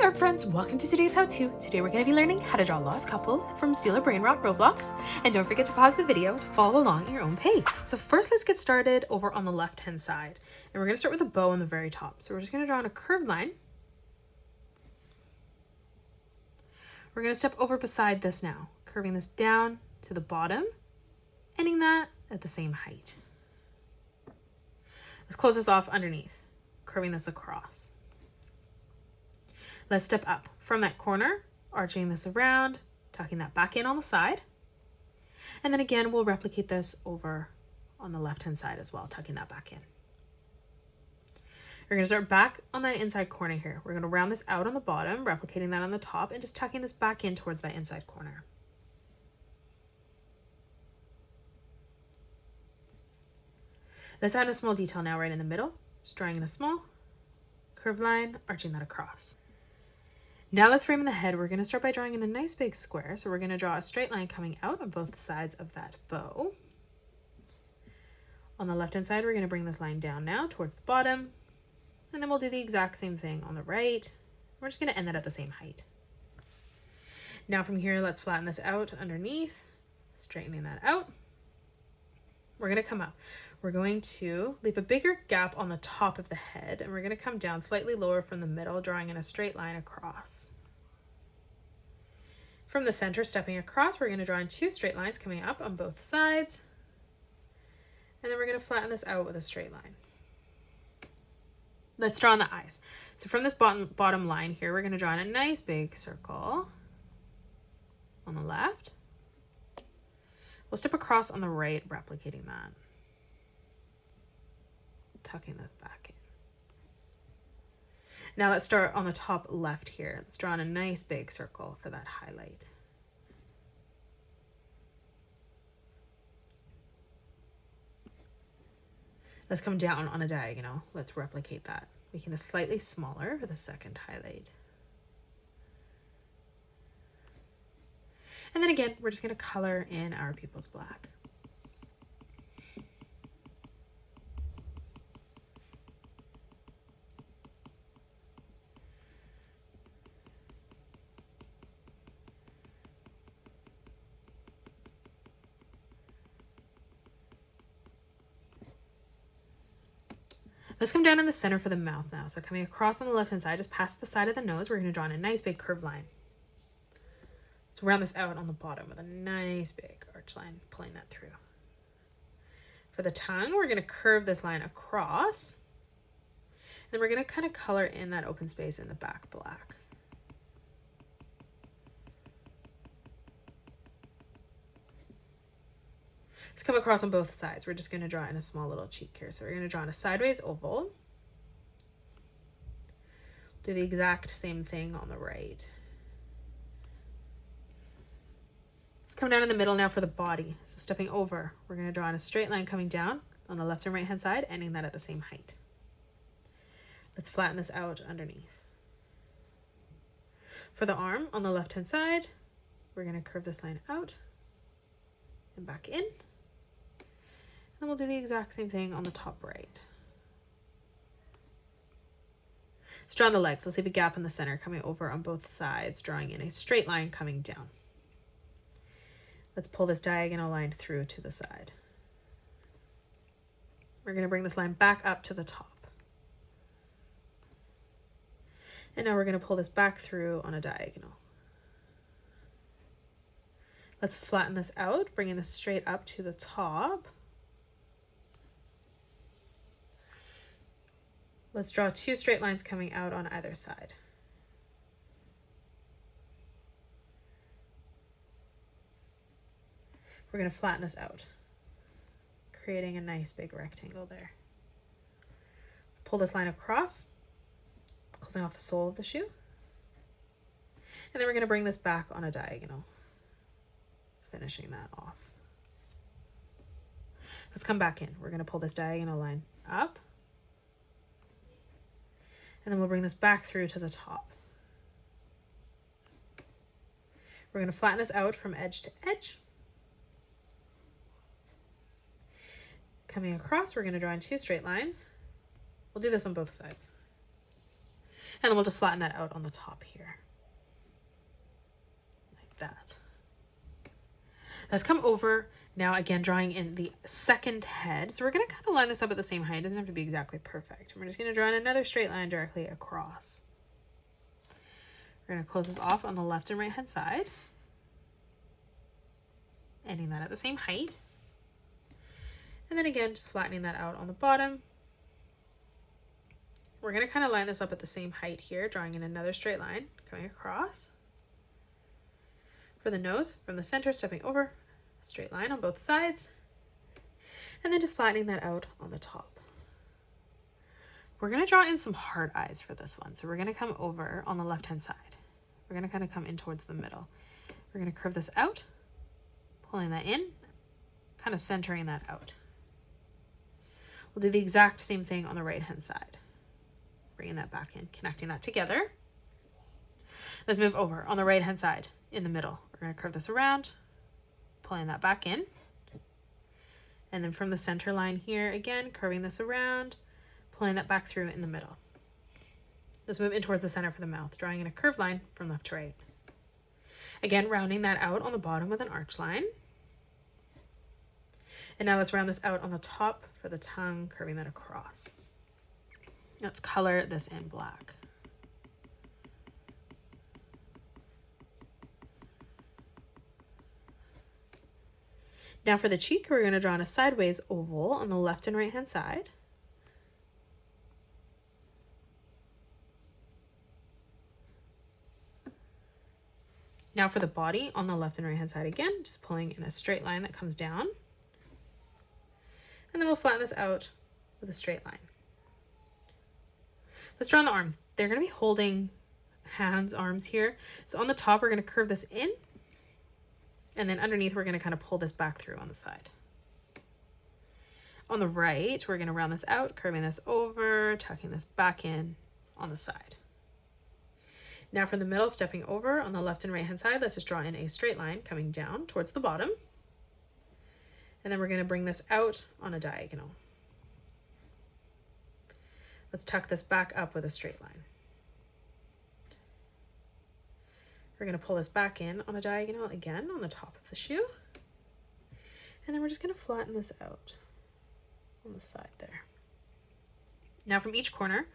art friends, welcome to today's how-to. Today we're going to be learning how to draw lost couples from Steal a Brainrot Roblox, and don't forget to pause the video to follow along at your own pace. So first let's get started over on the left hand side, and we're going to start with a bow on the very top. So we're just going to draw on a curved line. We're going to step over beside this now, curving this down to the bottom, ending that at the same height. Let's close this off underneath, curving this across. Let's step up from that corner, arching this around, tucking that back in on the side. And then again, we'll replicate this over on the left-hand side as well, tucking that back in. We're gonna start back on that inside corner here. We're gonna round this out on the bottom, replicating that on the top, and just tucking this back in towards that inside corner. Let's add a small detail now right in the middle, just drawing in a small curved line, arching that across. Now let's frame in the head. We're going to start by drawing in a nice big square. So we're going to draw a straight line coming out on both sides of that bow. On the left hand side, we're going to bring this line down now towards the bottom. And then we'll do the exact same thing on the right. We're just going to end that at the same height. Now from here, let's flatten this out underneath, straightening that out. We're going to come up. We're going to leave a bigger gap on the top of the head, and we're going to come down slightly lower from the middle, drawing in a straight line across. From the center, stepping across, we're going to draw in two straight lines coming up on both sides, and then we're going to flatten this out with a straight line. Let's draw in the eyes. So from this bottom line here, we're going to draw in a nice big circle on the left. We'll step across on the right, replicating that. Tucking this back in. Now let's start on the top left here. Let's draw in a nice big circle for that highlight. Let's come down on a diagonal. Let's replicate that, making this slightly smaller for the second highlight. And then again, we're just going to color in our pupils black. Let's come down in the center for the mouth now. So coming across on the left-hand side, just past the side of the nose, we're going to draw in a nice big curved line. Let's round this out on the bottom with a nice big arch line, pulling that through. For the tongue, we're going to curve this line across. And then we're going to kind of color in that open space in the back black. Let's come across on both sides. We're just going to draw in a small little cheek here. So we're going to draw in a sideways oval. Do the exact same thing on the right. Let's come down in the middle now for the body. So stepping over, we're going to draw in a straight line coming down on the left and right hand side, ending that at the same height. Let's flatten this out underneath. For the arm on the left hand side, we're going to curve this line out and back in. And we'll do the exact same thing on the top right. Let's draw on the legs. Let's leave a gap in the center coming over on both sides, drawing in a straight line coming down. Let's pull this diagonal line through to the side. We're going to bring this line back up to the top. And now we're going to pull this back through on a diagonal. Let's flatten this out, bringing this straight up to the top. Let's draw two straight lines coming out on either side. We're going to flatten this out, creating a nice big rectangle there. Let's pull this line across, closing off the sole of the shoe. And then we're going to bring this back on a diagonal, finishing that off. Let's come back in. We're going to pull this diagonal line up. And then we'll bring this back through to the top. We're going to flatten this out from edge to edge. Coming across, we're going to draw in two straight lines. We'll do this on both sides. And then we'll just flatten that out on the top here. Like that. Let's come over now, again, drawing in the second head. So we're going to kind of line this up at the same height. It doesn't have to be exactly perfect. We're just going to draw in another straight line directly across. We're going to close this off on the left and right hand side, ending that at the same height. And then again, just flattening that out on the bottom. We're going to kind of line this up at the same height here, drawing in another straight line coming across. For the nose, from the center, stepping over, straight line on both sides, and then just flattening that out on the top. We're going to draw in some heart eyes for this one. So we're going to come over on the left hand side. We're going to kind of come in towards the middle. We're going to curve this out, pulling that in, kind of centering that out. We'll do the exact same thing on the right hand side. Bringing that back in, connecting that together. Let's move over on the right hand side in the middle. We're going to curve this around, pulling that back in. And then from the center line here, again, curving this around, pulling that back through in the middle. Let's move in towards the center for the mouth, drawing in a curved line from left to right. Again, rounding that out on the bottom with an arch line. And now let's round this out on the top for the tongue, curving that across. Let's color this in black. Now for the cheek, we're going to draw in a sideways oval on the left and right hand side. Now for the body on the left and right hand side again, just pulling in a straight line that comes down. And then we'll flatten this out with a straight line. Let's draw on the arms. They're going to be holding hands, arms here. So on the top, we're going to curve this in. And then underneath, we're going to kind of pull this back through on the side. On the right, we're going to round this out, curving this over, tucking this back in on the side. Now from the middle, stepping over on the left and right hand side, let's just draw in a straight line coming down towards the bottom. And then we're going to bring this out on a diagonal. Let's tuck this back up with a straight line. We're going to pull this back in on a diagonal again on the top of the shoe. And then we're just going to flatten this out on the side there. Now from each corner,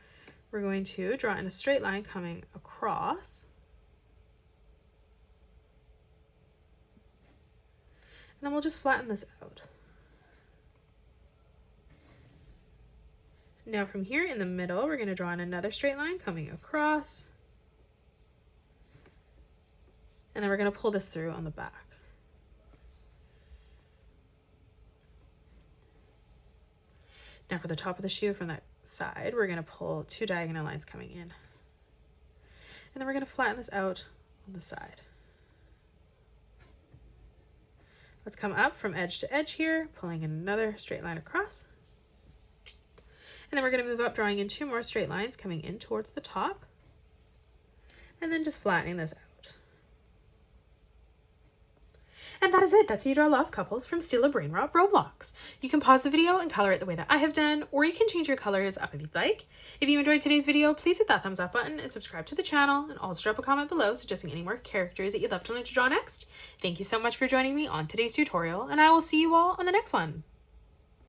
we're going to draw in a straight line coming across. And then we'll just flatten this out. Now from here in the middle, we're going to draw in another straight line coming across. And then we're going to pull this through on the back. Now for the top of the shoe from that side, we're going to pull two diagonal lines coming in. And then we're going to flatten this out on the side. Let's come up from edge to edge here, pulling in another straight line across. And then we're going to move up, drawing in two more straight lines coming in towards the top. And then just flattening this out. And that is it. That's how you draw lost couples from Steal a Brainrot Roblox. You can pause the video and color it the way that I have done, or you can change your colors up if you'd like. If you enjoyed today's video, please hit that thumbs up button and subscribe to the channel, and also drop a comment below suggesting any more characters that you'd love to learn to draw next. Thank you so much for joining me on today's tutorial, and I will see you all on the next one.